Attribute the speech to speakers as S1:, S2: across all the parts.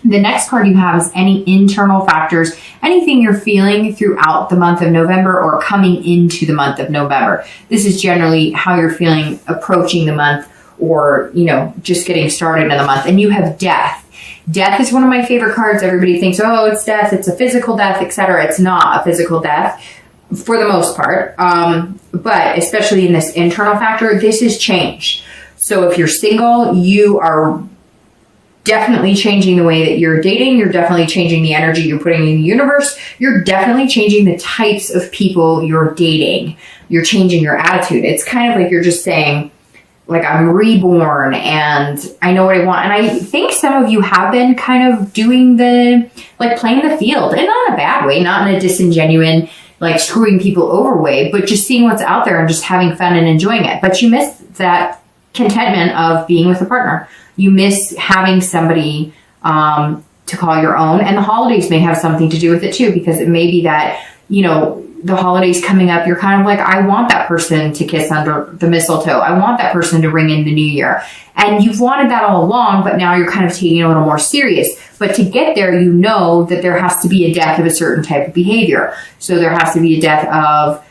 S1: The next card you have is any internal factors, anything you're feeling throughout the month of November or coming into the month of November. This is generally how you're feeling approaching the month, or, you know, just getting started in the month. And you have death. Death is one of my favorite cards. Everybody thinks, oh, it's death, it's a physical death, etc. It's not a physical death for the most part. But especially in this internal factor, this is change. So if you're single, you are definitely changing the way that you're dating. You're definitely changing the energy you're putting in the universe. You're definitely changing the types of people you're dating. You're changing your attitude. It's kind of like you're just saying, like, I'm reborn and I know what I want. And I think some of you have been kind of doing like playing the field, and not in a bad way, not in a disingenuous, like screwing people over way, but just seeing what's out there and just having fun and enjoying it. But you miss that contentment of being with a partner. You miss having somebody to call your own, and the holidays may have something to do with it too, because it may be that, you know, the holidays coming up, you're kind of like, I want that person to kiss under the mistletoe. I want that person to ring in the new year. And you've wanted that all along, but now you're kind of taking it a little more serious. But to get there, you know that there has to be a death of a certain type of behavior. So there has to be a death of,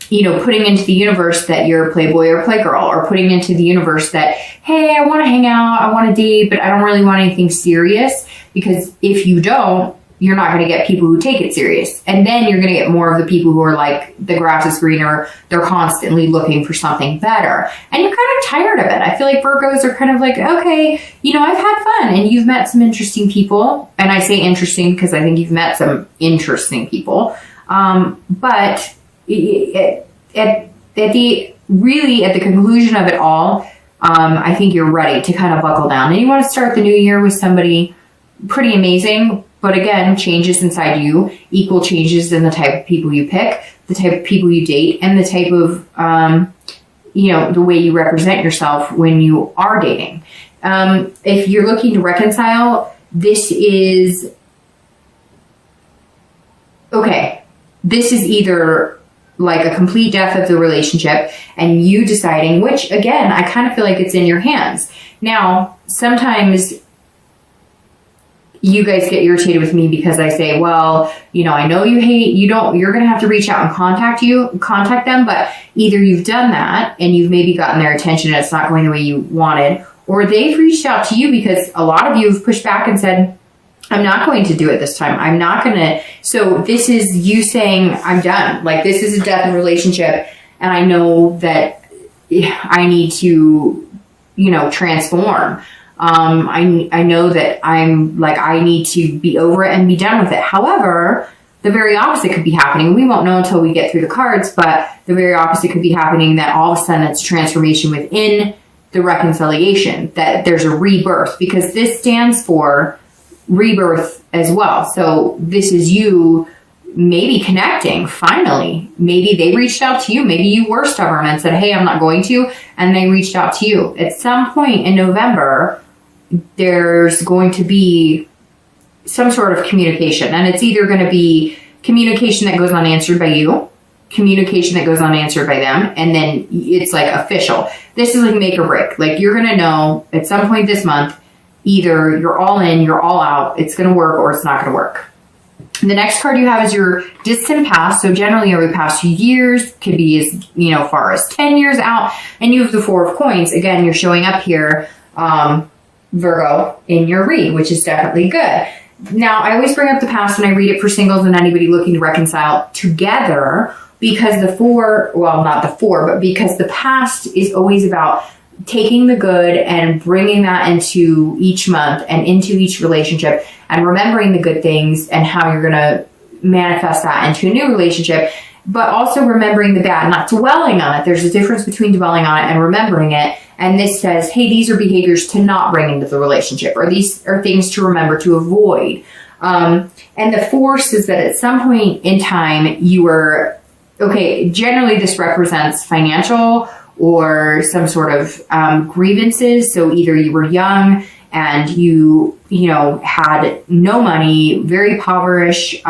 S1: you know, putting into the universe that you're a playboy or playgirl, or putting into the universe that, hey, I want to hang out, I want to date, but I don't really want anything serious. Because if you don't, you're not going to get people who take it serious. And then you're going to get more of the people who are like, the grass is greener. They're constantly looking for something better. And you're kind of tired of it. I feel like Virgos are kind of like, okay, you know, I've had fun and you've met some interesting people. And I say interesting because I think you've met some interesting people. But at the conclusion of it all, I think you're ready to kind of buckle down. And you want to start the new year with somebody pretty amazing. But again, changes inside you equal changes in the type of people you pick, the type of people you date, and the type of, you know, the way you represent yourself when you are dating. If you're looking to reconcile, this is, okay, this is either like a complete death of the relationship and you deciding, which again, I kind of feel like it's in your hands. Now, sometimes you guys get irritated with me because I say, well, you know, I know you hate, you're going to have to reach out and contact them, but either you've done that and you've maybe gotten their attention and it's not going the way you wanted, or they've reached out to you because a lot of you have pushed back and said, I'm not going to do it this time. I'm not going to. So this is you saying, I'm done. Like, this is a death in relationship. And I know that I need to, you know, transform. I know that I need to be over it and be done with it. However, the very opposite could be happening. We won't know until we get through the cards, but the very opposite could be happening, that all of a sudden it's transformation within the reconciliation, that there's a rebirth, because this stands for rebirth as well. So this is you maybe connecting finally. Maybe they reached out to you. Maybe you were stubborn and said, hey, I'm not going to. And they reached out to you. At some point in November, there's going to be some sort of communication. And it's either going to be communication that goes unanswered by you, communication that goes unanswered by them, and then it's like official. This is like make or break. Like, you're going to know at some point this month, either you're all in, you're all out, it's going to work, or it's not going to work. The next card you have is your distant past. So generally over the past few years, could be as, you know, far as 10 years out. And you have the Four of Coins. Again, you're showing up here, Virgo, in your read, which is definitely good. Now, I always bring up the past when I read it for singles and anybody looking to reconcile together, because because the past is always about taking the good and bringing that into each month and into each relationship, and remembering the good things and how you're going to manifest that into a new relationship, but also remembering the bad, not dwelling on it. There's a difference between dwelling on it and remembering it. And this says, hey, these are behaviors to not bring into the relationship, or these are things to remember to avoid. And the force is that at some point in time you were, okay, generally this represents financial or some sort of grievances. So either you were young and you know, had no money, very impoverished,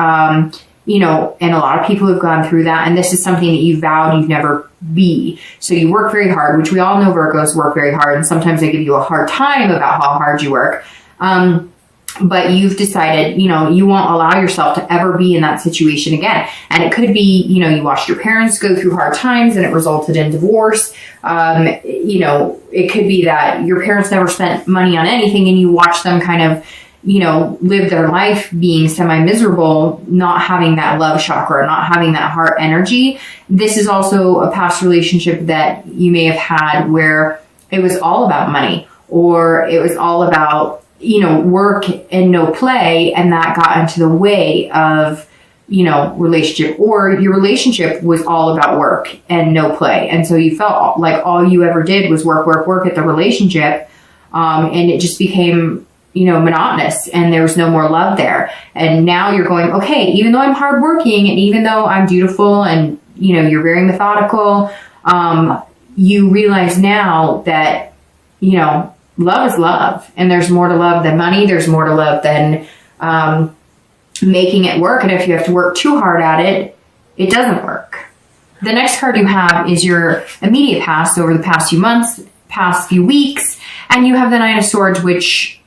S1: you know, and a lot of people have gone through that. And this is something that you vowed you'd never be. So you work very hard, which we all know Virgos work very hard. And sometimes they give you a hard time about how hard you work. But you've decided, you won't allow yourself to ever be in that situation again. And it could be, you watched your parents go through hard times and it resulted in divorce. It could be that your parents never spent money on anything and you watched them kind of, live their life being semi-miserable, not having that love chakra, not having that heart energy. This is also a past relationship that you may have had where it was all about money, or it was all about, work and no play, and that got into the way of, relationship, or your relationship was all about work and no play. And so you felt like all you ever did was work at the relationship. And it just became, monotonous, and there was no more love there. And now you're going, okay, even though I'm hardworking and even though I'm dutiful and, you're very methodical, you realize now that, love is love, and there's more to love than money. There's more to love than making it work. And if you have to work too hard at it, it doesn't work. The next card you have is your immediate past, over the past few months, past few weeks, and you have the Nine of Swords, which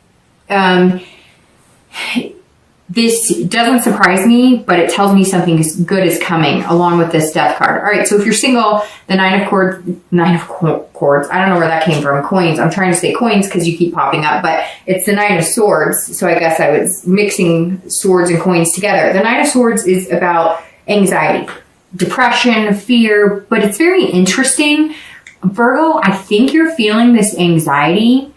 S1: this doesn't surprise me, but it tells me something good is coming along with this Death card. All right, so if you're single, the Nine of Cords, I don't know where that came from, coins. I'm trying to say coins because you keep popping up, but it's the Nine of Swords, so I guess I was mixing swords and coins together. The Nine of Swords is about anxiety, depression, fear, but it's very interesting. Virgo, I think you're feeling this anxiety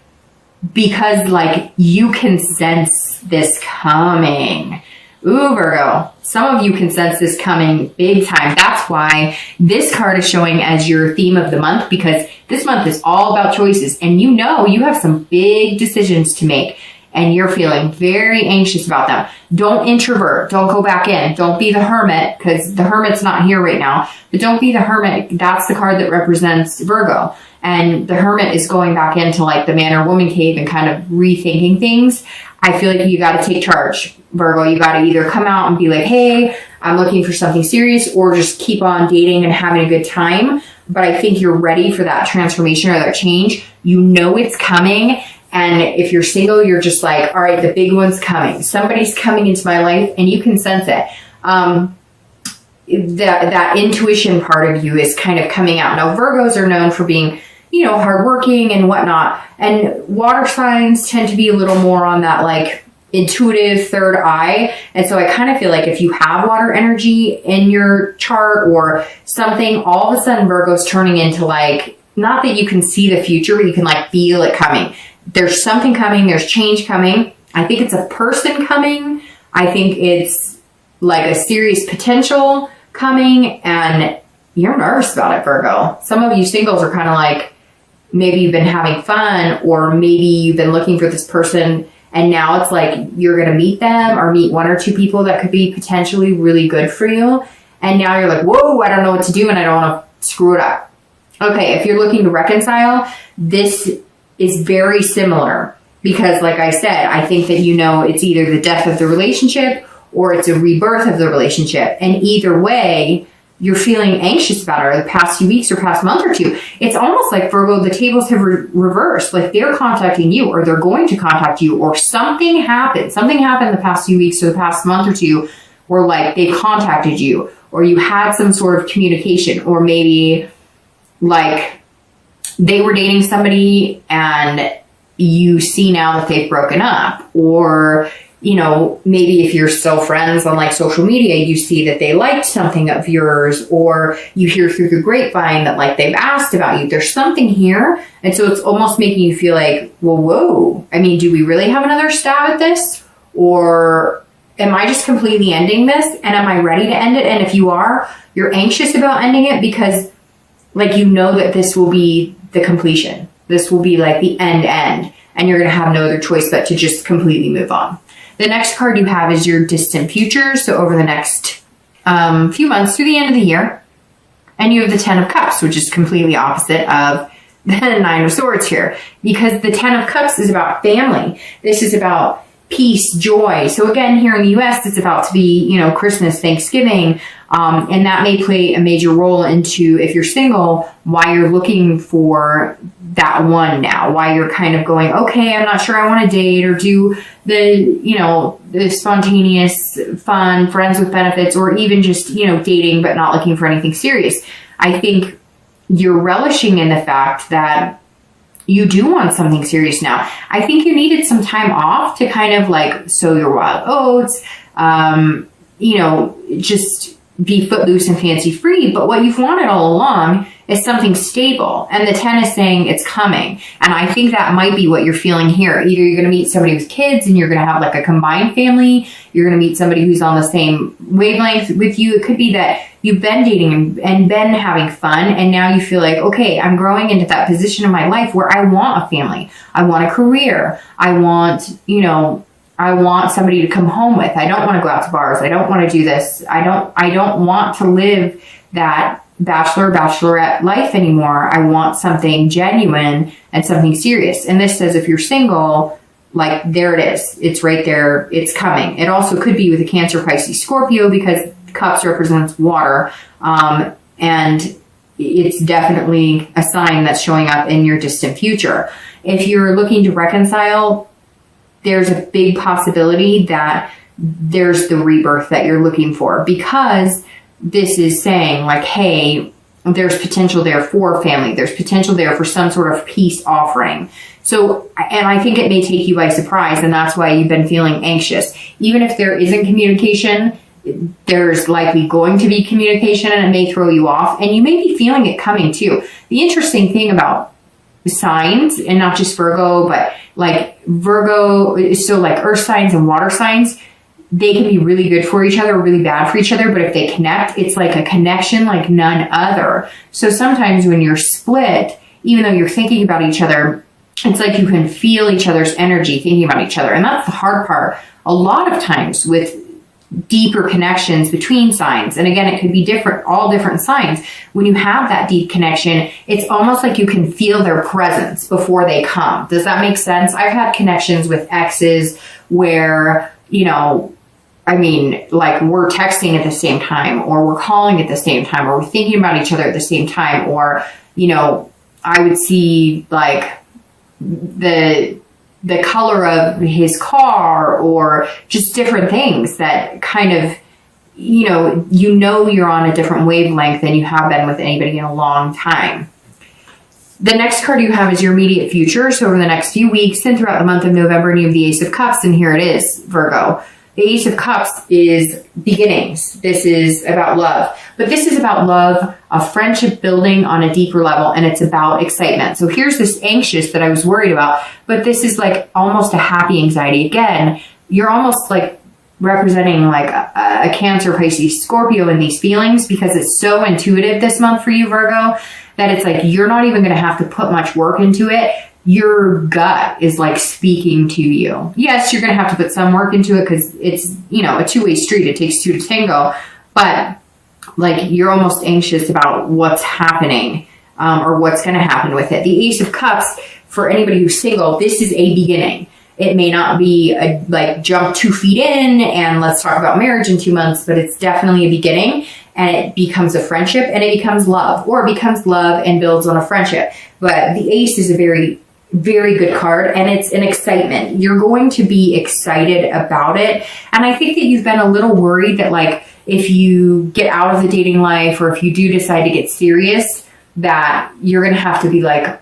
S1: because you can sense this coming. Ooh, Virgo, some of you can sense this coming big time. That's why this card is showing as your theme of the month, because this month is all about choices, and you have some big decisions to make, and you're feeling very anxious about them. Don't introvert. Don't go back in. Don't be the hermit, because the hermit's not here right now, but don't be the hermit. That's the card that represents Virgo. And the hermit is going back into the man or woman cave and kind of rethinking things. I feel like you got to take charge, Virgo. You got to either come out and be like, hey, I'm looking for something serious, or just keep on dating and having a good time. But I think you're ready for that transformation or that change. It's coming. And if you're single, you're just like, all right, the big one's coming. Somebody's coming into my life, and you can sense it. That intuition part of you is kind of coming out. Now, Virgos are known for being, hardworking and whatnot. And water signs tend to be a little more on that intuitive third eye. And so I kind of feel like if you have water energy in your chart or something, all of a sudden Virgo's turning into not that you can see the future, but you can feel it coming. There's something coming. There's change coming. I think it's a person coming. I think it's a serious potential coming, and you're nervous about it, Virgo. Some of you singles are kind of maybe you've been having fun, or maybe you've been looking for this person, and now it's you're going to meet them or meet one or two people that could be potentially really good for you. And now you're whoa, I don't know what to do, and I don't want to screw it up. Okay, if you're looking to reconcile, this is very similar, because like I said, I think that it's either the death of the relationship or it's a rebirth of the relationship. And either way, you're feeling anxious about it, or the past few weeks or past month or two. It's almost like, Virgo, the tables have reversed. They're contacting you, or they're going to contact you, or something happened. Something happened the past few weeks or the past month or two where they've contacted you, or you had some sort of communication, or maybe they were dating somebody and you see now that they've broken up, or maybe if you're still friends on social media, you see that they liked something of yours, or you hear through the grapevine that they've asked about you. There's something here. And so it's almost making you feel well, whoa, do we really have another stab at this? Or am I just completely ending this? And am I ready to end it? And if you are, you're anxious about ending it because that this will be the completion. This will be the end, and you're going to have no other choice but to just completely move on. The next card you have is your distant future. So over the next few months through the end of the year. And you have the Ten of Cups, which is completely opposite of the Nine of Swords here. Because the Ten of Cups is about family. This is about, peace, joy. So again, here in the US, it's about to be, you know, Christmas, Thanksgiving. And that may play a major role into, if you're single, why you're looking for that one now, why you're kind of going, okay, I'm not sure I want to date or do the, you know, the spontaneous, fun, friends with benefits, or even just, you know, dating, but not looking for anything serious. I think you're relishing in the fact that you do want something serious now. I think you needed some time off to kind of like sow your wild oats, you know, just be footloose and fancy free. But what you've wanted all along is something stable. And the 10 is saying it's coming. And I think that might be what you're feeling here. Either you're going to meet somebody with kids and you're going to have like a combined family. You're going to meet somebody who's on the same wavelength with you. It could be that you've been dating and been having fun. And now you feel like, okay, I'm growing into that position in my life where I want a family. I want a career. I want, you know, I want somebody to come home with. I don't want to go out to bars. I don't want to do this. I don't want to live that bachelorette life anymore. I want something genuine and something serious. And this says if you're single, like there it is. It's right there. It's coming. It also could be with a Cancer, Pisces, Scorpio, because Cups represents water. And it's definitely a sign that's showing up in your distant future. If you're looking to reconcile, there's a big possibility that there's the rebirth that you're looking for, because this is saying like, hey, there's potential there for family. There's potential there for some sort of peace offering. So, and I think it may take you by surprise, and that's why you've been feeling anxious. Even if there isn't communication, there's likely going to be communication, and it may throw you off, and you may be feeling it coming too. The interesting thing about signs, and not just Virgo, but like Virgo, so like earth signs and water signs, they can be really good for each other, really bad for each other. But if they connect, it's like a connection like none other. So sometimes when you're split, even though you're thinking about each other, it's like you can feel each other's energy thinking about each other. And that's the hard part. A lot of times with deeper connections between signs, and again, it could be different, all different signs. When you have that deep connection, it's almost like you can feel their presence before they come. Does that make sense? I've had connections with exes where, you know, I mean, like we're texting at the same time, or we're calling at the same time, or we're thinking about each other at the same time, or, you know, I would see like the color of his car, or just different things that kind of, you know, you're on a different wavelength than you have been with anybody in a long time. The next card you have is your immediate future. So over the next few weeks and throughout the month of November, and you have the Ace of Cups, and here it is, Virgo. The Ace of Cups is beginnings. This is about love. But this is about love, a friendship building on a deeper level, and it's about excitement. So here's this anxious that I was worried about, but this is like almost a happy anxiety. Again, you're almost like representing like a Cancer, Pisces, Scorpio in these feelings, because it's so intuitive this month for you, Virgo, that it's like you're not even going to have to put much work into it. Your gut is like speaking to you. Yes, you're going to have to put some work into it because it's, you know, a two-way street. It takes two to tango. But like you're almost anxious about what's happening or what's going to happen with it. The Ace of Cups, for anybody who's single, this is a beginning. It may not be a like jump 2 feet in and let's talk about marriage in 2 months, but it's definitely a beginning, and it becomes a friendship, and it becomes love, or it becomes love and builds on a friendship. But the Ace is a very, very good card, and it's an excitement. You're going to be excited about it. And I think that you've been a little worried that like if you get out of the dating life, or if you do decide to get serious, that you're going to have to be like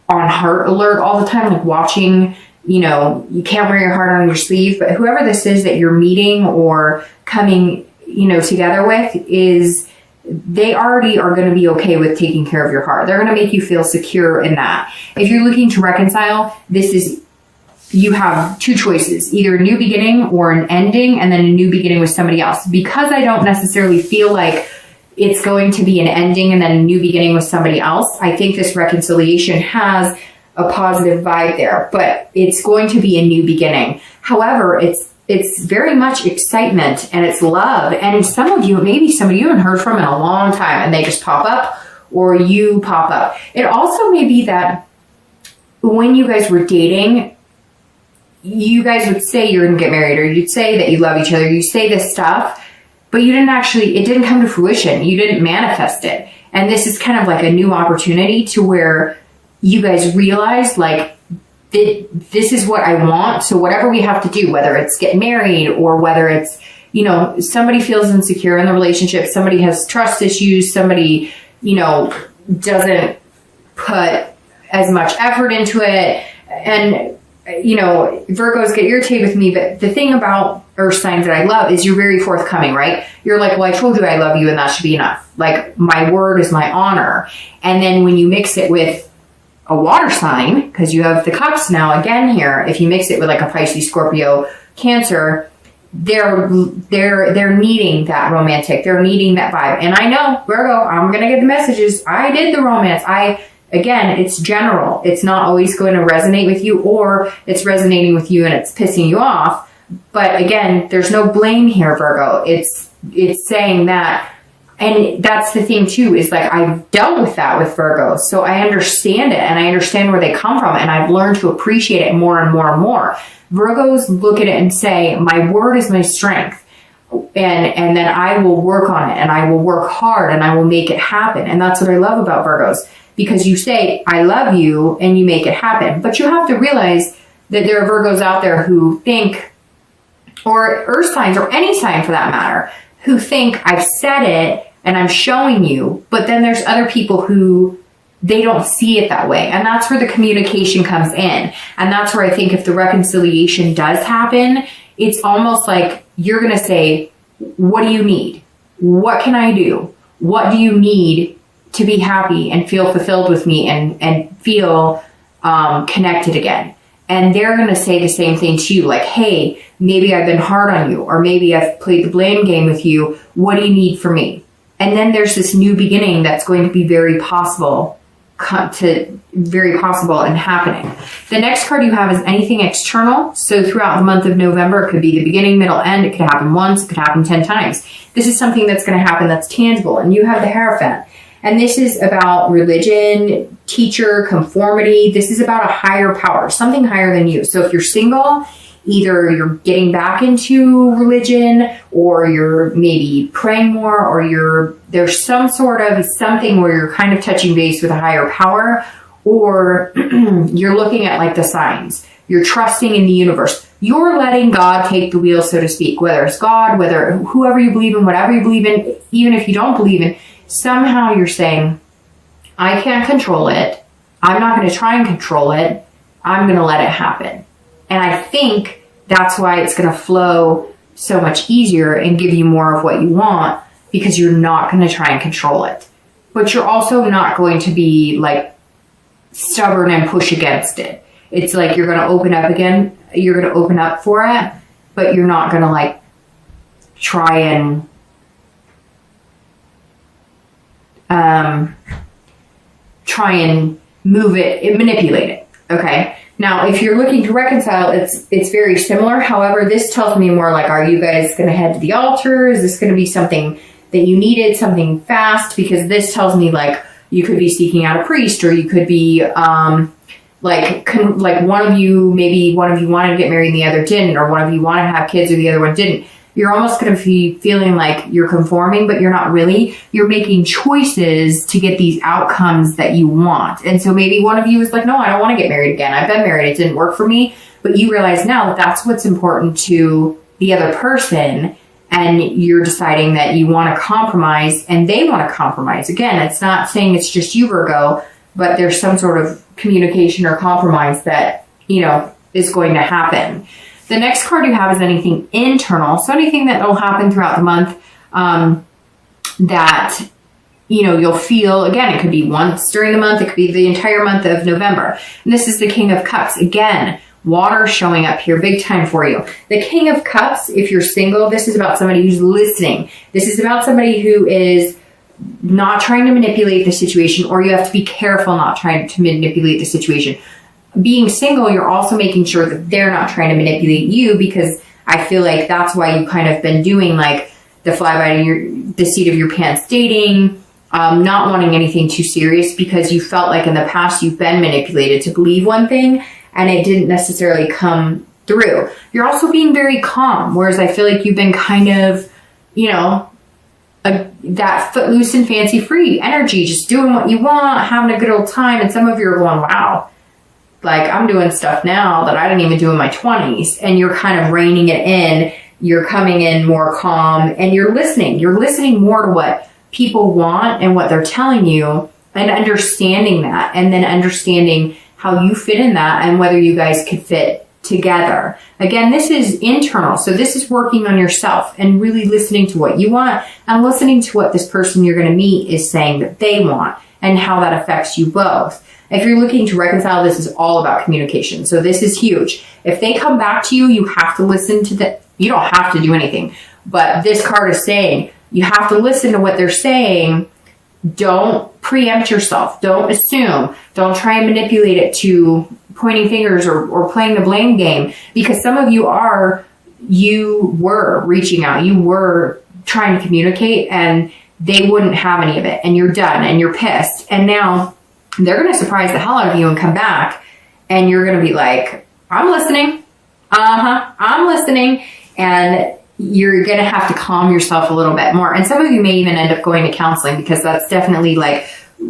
S1: on heart alert all the time, like watching, you know, you can't wear your heart on your sleeve. But whoever this is that you're meeting or coming, you know, together with, is they already are going to be okay with taking care of your heart. They're going to make you feel secure in that. If you're looking to reconcile, this is, you have two choices, either a new beginning or an ending, and then a new beginning with somebody else. Because I don't necessarily feel like it's going to be an ending and then a new beginning with somebody else, I think this reconciliation has a positive vibe there, but it's going to be a new beginning. However, it's very much excitement, and it's love. And some of you, maybe somebody you haven't heard from in a long time, and they just pop up, or you pop up. It also may be that when you guys were dating, you guys would say you're going to get married, or you'd say that you love each other. You say this stuff, but you didn't actually, it didn't come to fruition. You didn't manifest it. And this is kind of like a new opportunity to where you guys realize, like, this is what I want. So whatever we have to do, whether it's get married or whether it's, you know, somebody feels insecure in the relationship, somebody has trust issues, somebody, you know, doesn't put as much effort into it. And, you know, Virgos get irritated with me, but the thing about earth signs that I love is you're very forthcoming, right? You're like, well, I told you I love you and that should be enough. Like, my word is my honor. And then when you mix it with a water sign, because you have the cups now again here, if you mix it with like a Pisces, Scorpio, Cancer, they're needing that romantic, they're needing that vibe. And I know, Virgo, I'm gonna get the messages. I did the romance. Again, it's general. It's not always going to resonate with you, or it's resonating with you and it's pissing you off. But again, there's no blame here, Virgo. It's saying that. And that's the thing too, is like, I've dealt with that with Virgo. So I understand it, and I understand where they come from, and I've learned to appreciate it more and more and more. Virgos look at it and say, my word is my strength. And then I will work on it, and I will work hard, and I will make it happen. And that's what I love about Virgos, because you say, I love you, and you make it happen. But you have to realize that there are Virgos out there who think, or earth signs, or any sign for that matter, who think I've said it and I'm showing you, but then there's other people who they don't see it that way. And that's where the communication comes in. And that's where I think if the reconciliation does happen, it's almost like you're going to say, what do you need? What can I do? What do you need to be happy and feel fulfilled with me and feel connected again? And they're going to say the same thing to you, like, hey, maybe I've been hard on you, or maybe I've played the blame game with you. What do you need from me? And then there's this new beginning that's going to be very possible and happening. The next card you have is anything external. So throughout the month of November, it could be the beginning, middle, end. It could happen once. It could happen 10 times. This is something that's going to happen that's tangible. And you have the Hierophant. And this is about religion, teacher, conformity. This is about a higher power, something higher than you. So if you're single, either you're getting back into religion, or you're maybe praying more, or there's some sort of something where you're kind of touching base with a higher power, or you're looking at like the signs. You're trusting in the universe. You're letting God take the wheel, so to speak, whether it's God, whether whoever you believe in, whatever you believe in, even if you don't believe in, somehow you're saying, I can't control it. I'm not going to try and control it. I'm going to let it happen. And I think that's why it's going to flow so much easier and give you more of what you want, because you're not going to try and control it. But you're also not going to be like stubborn and push against it. It's like you're going to open up again. You're going to open up for it, but you're not going to like try and move it, manipulate it. Okay. Now, if you're looking to reconcile, it's very similar. However, this tells me more like, are you guys going to head to the altar? Is this going to be something that you needed, something fast? Because this tells me like you could be seeking out a priest, or you could be like one of you, maybe one of you wanted to get married and the other didn't, or one of you want to have kids or the other one didn't. You're almost going to be feeling like you're conforming, but you're not really. You're making choices to get these outcomes that you want. And so maybe one of you is like, no, I don't want to get married again. I've been married. It didn't work for me. But you realize now that that's what's important to the other person. And you're deciding that you want to compromise and they want to compromise. Again, it's not saying it's just you, Virgo, but there's some sort of communication or compromise that, you know, is going to happen. The next card you have is anything internal. So anything that will happen throughout the month that, you know, you'll feel, again, it could be once during the month. It could be the entire month of November. And this is the King of Cups. Again, water showing up here big time for you. The King of Cups, if you're single, this is about somebody who's listening. This is about somebody who is not trying to manipulate the situation, or you have to be careful not trying to manipulate the situation. Being single, you're also making sure that they're not trying to manipulate you, because I feel like that's why you kind of been doing like the fly by the seat of your pants dating, not wanting anything too serious, because you felt like in the past you've been manipulated to believe one thing and it didn't necessarily come through. You're also being very calm, whereas I feel like you've been kind of, you know, that footloose and fancy free energy, just doing what you want, having a good old time. And some of you are going, wow, like I'm doing stuff now that I didn't even do in my 20s. And you're kind of reining it in. You're coming in more calm and you're listening. You're listening more to what people want and what they're telling you, and understanding that, and then understanding how you fit in that and whether you guys could fit together. Again, this is internal. So this is working on yourself and really listening to what you want and listening to what this person you're going to meet is saying that they want and how that affects you both. If you're looking to reconcile, this is all about communication. So this is huge. If they come back to you, you have to listen to you don't have to do anything, but this card is saying you have to listen to what they're saying. Don't preempt yourself. Don't assume. Don't try and manipulate it to pointing fingers or playing the blame game, because some of you were reaching out. You were trying to communicate and they wouldn't have any of it, and you're done and you're pissed. And now they're going to surprise the hell out of you and come back and you're going to be like, I'm listening. I'm listening. And you're going to have to calm yourself a little bit more. And some of you may even end up going to counseling, because that's definitely like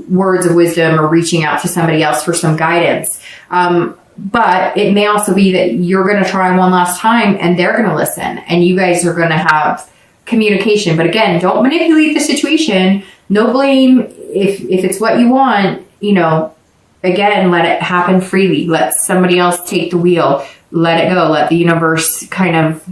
S1: words of wisdom or reaching out to somebody else for some guidance. But it may also be that you're going to try one last time and they're going to listen and you guys are going to have communication. But again, don't manipulate the situation. No blame. If it's what you want, you know, again, let it happen freely. Let somebody else take the wheel. Let it go. Let the universe kind of